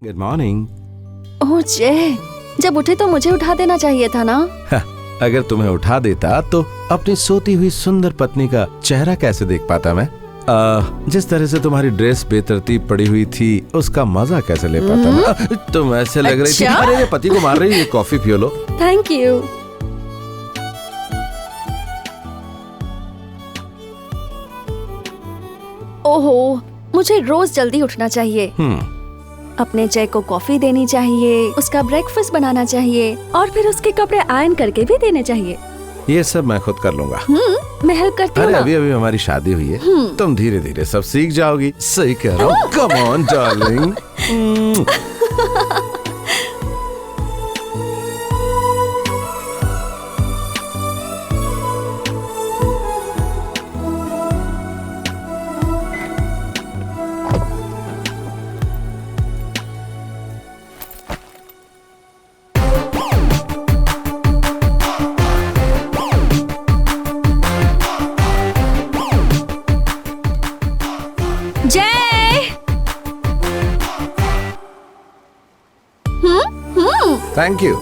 Good morning. ओह जय, जब उठे तो मुझे उठा देना चाहिए था ना। अगर तुम्हें उठा देता तो अपनी सोती हुई सुंदर पत्नी का चेहरा कैसे देख पाता मैं? जिस तरह से तुम्हारी ड्रेस बेतरतीब पड़ी हुई थी उसका मजा कैसे ले पाता मैं? तुम ऐसे लग रही थी। अरे ये पति को मार रही है, कॉफी पियो लो। Thank you. ओहो, मुझे रोज जल्दी उठना चाहिए। अपने जय को कॉफी देनी चाहिए, उसका ब्रेकफास्ट बनाना चाहिए और फिर उसके कपड़े आयरन करके भी देने चाहिए। ये सब मैं खुद कर लूंगा। मैं हेल्प करती हूँ। अरे अभी अभी हमारी शादी हुई है, तुम धीरे धीरे सब सीख जाओगी। सही कह रहा हूँ। Come on darling. Thank you.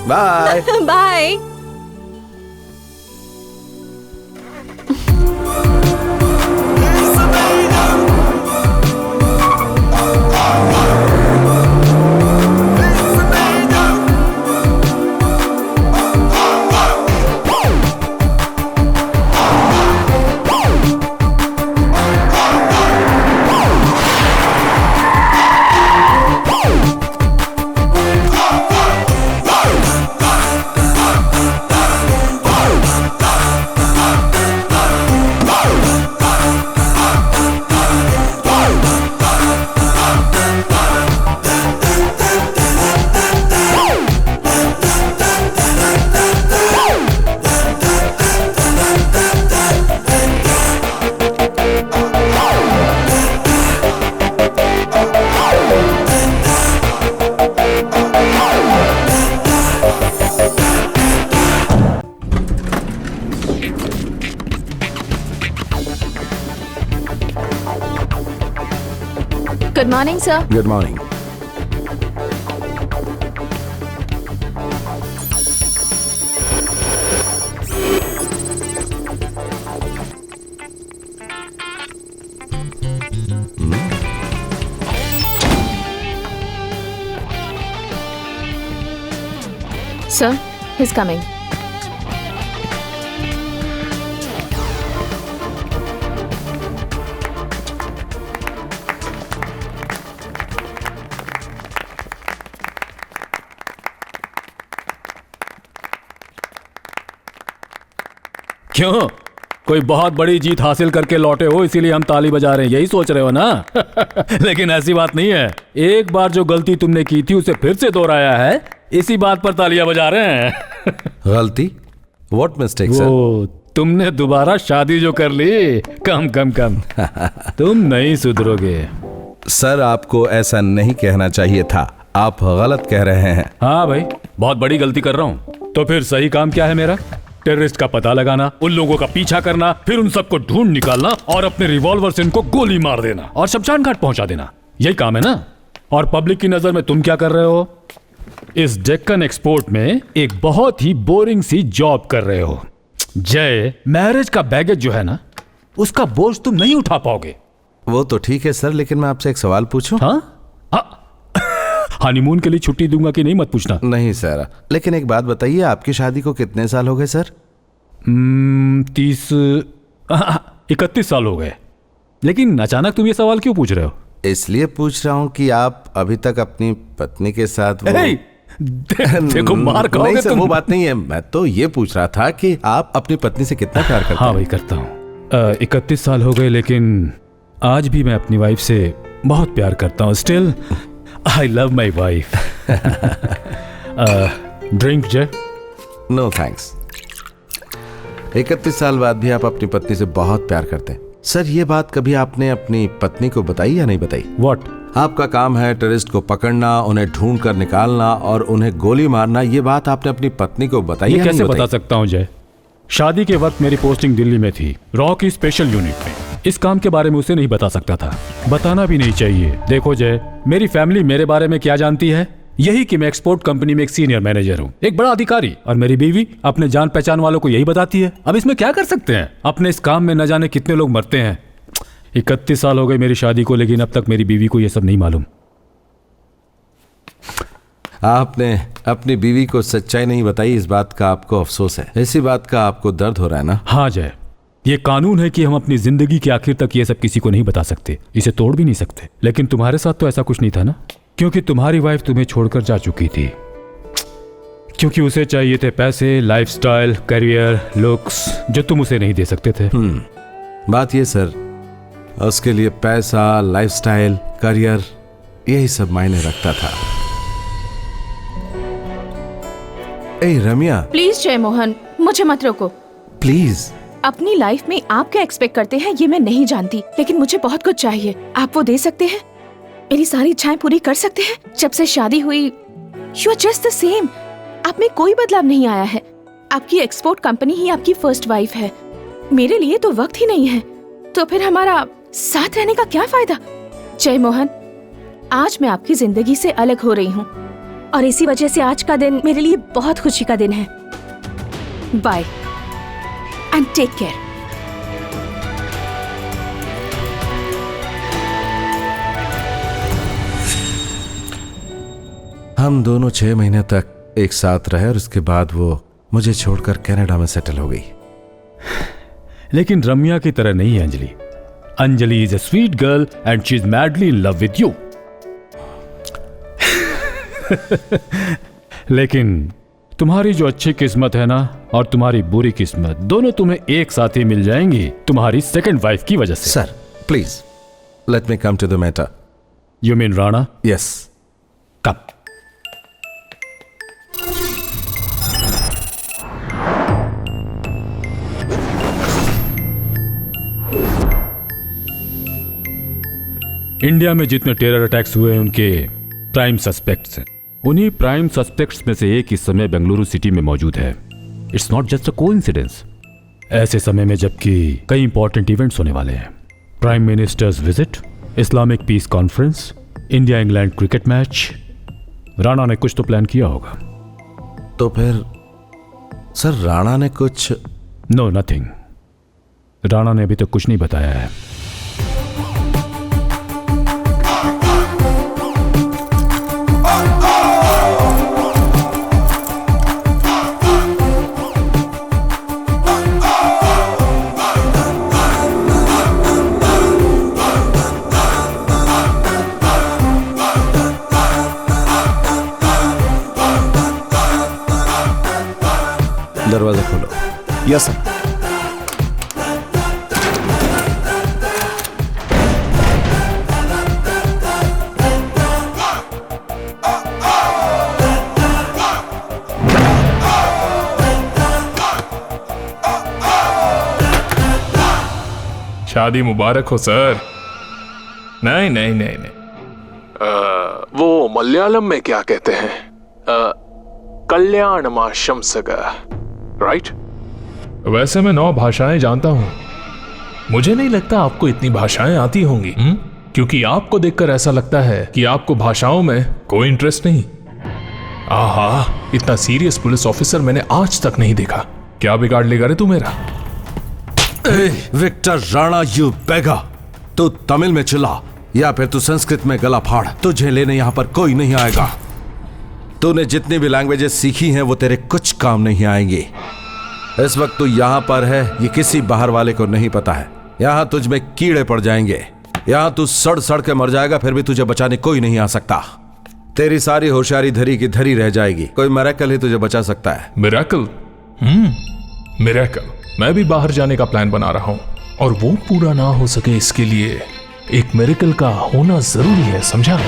Bye bye. Good morning, sir. Good morning. Sir, he's coming. क्यों, कोई बहुत बड़ी जीत हासिल करके लौटे हो इसीलिए हम ताली बजा रहे हैं, यही सोच रहे हो ना? लेकिन ऐसी बात नहीं है। एक बार जो गलती तुमने की थी उसे फिर से दोहराया है, इसी बात पर तालियां बजा रहे हैं। गलती? What mistake sir? वो तुमने दोबारा शादी जो कर ली, कम कम कम। तुम नहीं सुधरोगे। सर आपको ऐसा नहीं कहना चाहिए था, आप गलत कह रहे हैं। हाँ भाई, बहुत बड़ी गलती कर रहा हूँ। तो फिर सही काम क्या है मेरा? टेररिस्ट का पता लगाना, उन लोगों का पीछा करना, फिर उन सबको ढूंढ निकालना और अपने रिवॉल्वर से इनको गोली मार देना और शमशान घाट पहुंचा देना, यही काम है ना? और पब्लिक की नजर में तुम क्या कर रहे हो? इस डेक्कन एक्सपोर्ट में एक बहुत ही बोरिंग सी जॉब कर रहे हो। जय, मैरिज का बैगेज जो है ना, उसका बोझ तुम नहीं उठा पाओगे। वो तो ठीक है सर, लेकिन मैं आपसे एक सवाल पूछूं? हाँ? हनीमून के लिए छुट्टी दूंगा कि नहीं मत पूछना। नहीं सर, लेकिन एक बात बताइए, आपकी शादी को कितने साल हो गए सर? 31 साल हो गए। लेकिन अचानक तुम ये सवाल क्यों पूछ रहे हो? इसलिए पूछ रहा हूँ कि आप अभी तक अपनी पत्नी के साथ देखो मार खाओगे नहीं सर, तुम। वो बात नहीं है। मैं तो ये पूछ रहा था कि आप अपनी पत्नी से कितना प्यार करते हैं? हाँ भाई, करता हूँ। 31 साल हो गए, लेकिन आज भी मैं अपनी वाइफ से बहुत प्यार करता हूँ। Still I love my wife. Drink Jai? No thanks. 31 साल बाद भी आप अपनी पत्नी से बहुत प्यार करते हैं। सर ये बात कभी आपने अपनी पत्नी को बताई या नहीं बताई? What? आपका काम है टेररिस्ट को पकड़ना, उन्हें ढूंढ कर निकालना और उन्हें गोली मारना। ये बात आपने अपनी पत्नी को बताई ये या कैसे नहीं बता बताई? सकता हूँ जय? शादी के वक्त मेरी पोस्टिंग दिल्ली में थी, रॉ की स्पेशल यूनिट में। इस काम के बारे में उसे नहीं बता सकता था, बताना भी नहीं चाहिए। देखो जय, मेरी फैमिली मेरे बारे में क्या जानती है? यही कि मैं एक्सपोर्ट कंपनी में एक सीनियर मैनेजर हूँ, एक बड़ा अधिकारी। और मेरी बीवी अपने जान पहचान वालों को यही बताती है। अब इसमें क्या कर सकते हैं? अपने इस काम में न जाने कितने लोग मरते हैं। 31 साल हो गए मेरी शादी को, लेकिन अब तक मेरी बीवी को यह सब नहीं मालूम। आपने अपनी बीवी को सच्चाई नहीं बताई, इस बात का आपको अफसोस है। इसी बात का आपको दर्द हो रहा है ना? हाँ जय, ये कानून है कि हम अपनी जिंदगी के आखिर तक ये सब किसी को नहीं बता सकते, इसे तोड़ भी नहीं सकते। लेकिन तुम्हारे साथ तो ऐसा कुछ नहीं था ना, क्योंकि तुम्हारी वाइफ तुम्हें छोड़कर जा चुकी थी। क्योंकि उसे चाहिए थे पैसे, लाइफस्टाइल, करियर, लुक्स, जो तुम उसे नहीं दे सकते थे। बात ये सर, उसके लिए पैसा, लाइफस्टाइल, करियर, यही सब मायने रखता था। ए रम्या, प्लीज जय मोहन, मुझे मत रोको। प्लीज। अपनी लाइफ में आप क्या एक्सपेक्ट करते हैं ये मैं नहीं जानती, लेकिन मुझे बहुत कुछ चाहिए। आप वो दे सकते हैं? मेरी सारी इच्छाएं पूरी कर सकते हैं? जब से शादी हुई you are just the same. आप में कोई बदलाव नहीं आया है। आपकी एक्सपोर्ट कंपनी ही आपकी फर्स्ट वाइफ है। मेरे लिए तो वक्त ही नहीं है, तो फिर हमारा साथ रहने का क्या फायदा? जय मोहन, आज मैं आपकी जिंदगी से अलग हो रही हूँ और इसी वजह से आज का दिन मेरे लिए बहुत खुशी का दिन है। Bye and take care. हम दोनों 6 महीने तक एक साथ रहे और उसके बाद वो मुझे छोड़कर कनाडा में सेटल हो गई। लेकिन रम्या की तरह नहीं है Anjali. Anjali is a sweet girl and she is madly in love with you. लेकिन तुम्हारी जो अच्छी किस्मत है ना, और तुम्हारी बुरी किस्मत, दोनों तुम्हें एक साथ ही मिल जाएंगी तुम्हारी सेकंड वाइफ की वजह से। Sir please let me come to the matter. You mean Rana? Yes, come. India में जितने टेरर अटैक्स हुए हैं उनके प्राइम सस्पेक्ट्स हैं। उन्हीं प्राइम सस्पेक्ट्स में से एक इस समय बेंगलुरु सिटी में मौजूद है। It's not just a coincidence. ऐसे समय में जबकि कई इंपॉर्टेंट इवेंट्स होने वाले हैं, prime ministers visit, Islamic piece conference, India England cricket match, Rana ने कुछ तो प्लान किया होगा। तो फिर सर राणा ने कुछ? No, nothing. राणा ने अभी तक कुछ नहीं बताया है। दरवाजा खोलो। Yes sir. शादी मुबारक हो सर। नहीं नहीं नहीं नहीं, वो मलयालम में क्या कहते हैं, कल्याण माशंसग, राइट? वैसे मैं 9 भाषाएं जानता हूं। मुझे नहीं लगता आपको इतनी भाषाएं आती होंगी, क्योंकि आपको देखकर ऐसा लगता है कि आपको भाषाओं में कोई इंटरेस्ट नहीं। आहा, इतना सीरियस पुलिस ऑफिसर मैंने आज तक नहीं देखा। क्या बिगाड़ लेगा रे तू मेरा? विक्टर राणा, यू बेगा, तू तमिल में चिल्ला या फिर तू संस्कृत में गला फाड़, तुझे लेने यहां पर कोई नहीं आएगा। तूने जितनी भी लैंग्वेजेस सीखी हैं वो तेरे कुछ काम नहीं आएंगी। इस वक्त तू यहां पर है, ये किसी बाहर वाले को नहीं पता है। यहां तुझ में कीड़े पड़ जाएंगे, यहां तू सड़ सड़ के मर जाएगा, फिर भी तुझे बचाने कोई नहीं आ सकता। तेरी सारी होशियारी धरी की धरी रह जाएगी। कोई मिरेकल ही तुझे बचा सकता है। मिरेकल? मिरेकल? मैं भी बाहर जाने का प्लान बना रहा हूं, और वो पूरा ना हो सके इसके लिए एक मिरेकल का होना जरूरी है, समझा?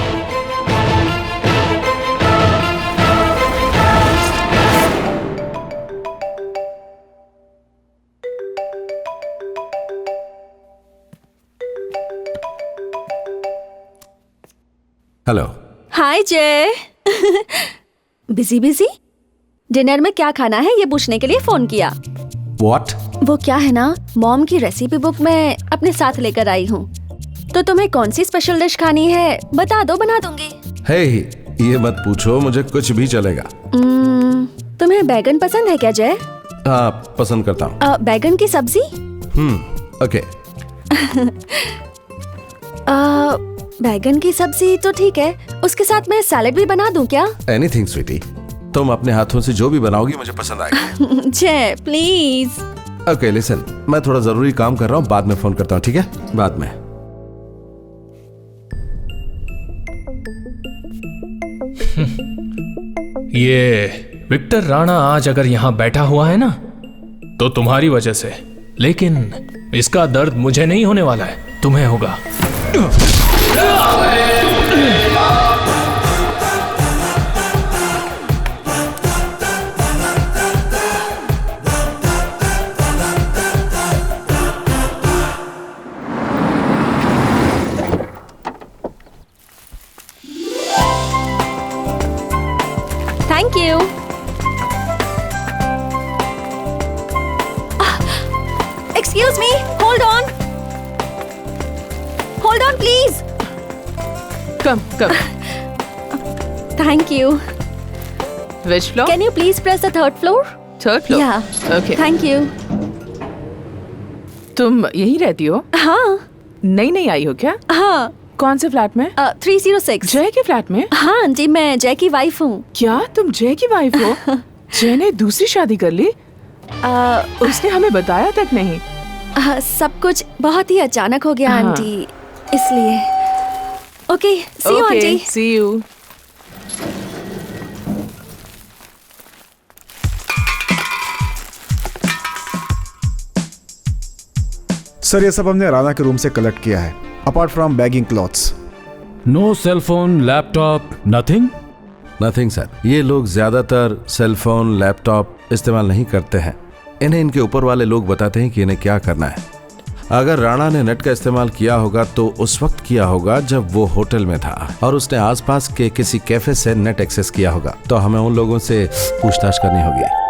हेलो। हाय जय। Busy busy? डिनर में क्या खाना है ये पूछने के लिए फोन किया। व्हाट? वो क्या है ना, मॉम की रेसिपी बुक मैं अपने साथ लेकर आई हूँ, तो तुम्हें कौन सी स्पेशल डिश खानी है बता दो, बना दूंगी। हे ये मत पूछो, मुझे कुछ भी चलेगा। तुम्हें बैगन पसंद है क्या जय? हाँ, पसंद करता हूँ। बैगन की सब्जी? ओके। बैगन की सब्जी तो ठीक है, उसके साथ मैं सैलेड भी बना दूं क्या? एनीथिंग स्वीटी, तुम अपने हाथों से जो भी बनाओगी मुझे पसंद आएगा। जय प्लीज। ओके लिसन, मैं थोड़ा जरूरी काम कर रहा हूँ, बाद में फोन करता हूँ, ठीक है? बाद में। ये विक्टर राणा आज अगर यहाँ बैठा हुआ है ना, तो तुम्हारी वजह से, लेकिन इसका दर्द मुझे नहीं होने वाला है, तुम्हें होगा। Thank you. Excuse me, hold on please. Come come. Thank you. Which floor? Can you please press the third floor? Third floor? या Okay. Thank you. तुम यहीं रहती हो? हाँ नई आई हो क्या? हाँ, कौन से फ्लैट में? 306। जय के फ्लैट में? हाँ जी, मैं जय की वाइफ हूँ। क्या तुम जय की वाइफ हो? जय ने दूसरी शादी कर ली? उसने हमें बताया तक नहीं। सब कुछ बहुत ही अचानक हो गया हाँ। आंटी, इसलिए। Okay, see you aunty. see you. Sir ये सब हमने राणा के रूम से कलेक्ट किया है, apart from bagging clothes. No cell phone, laptop, nothing. Nothing sir, ये लोग ज्यादातर सेल फोन लैपटॉप इस्तेमाल नहीं करते हैं। इन्हें इनके ऊपर वाले लोग बताते हैं कि इन्हें क्या करना है। अगर राणा ने नेट का इस्तेमाल किया होगा तो उस वक्त किया होगा जब वो होटल में था और उसने आसपास के किसी कैफे से नेट एक्सेस किया होगा, तो हमें उन लोगों से पूछताछ करनी होगी।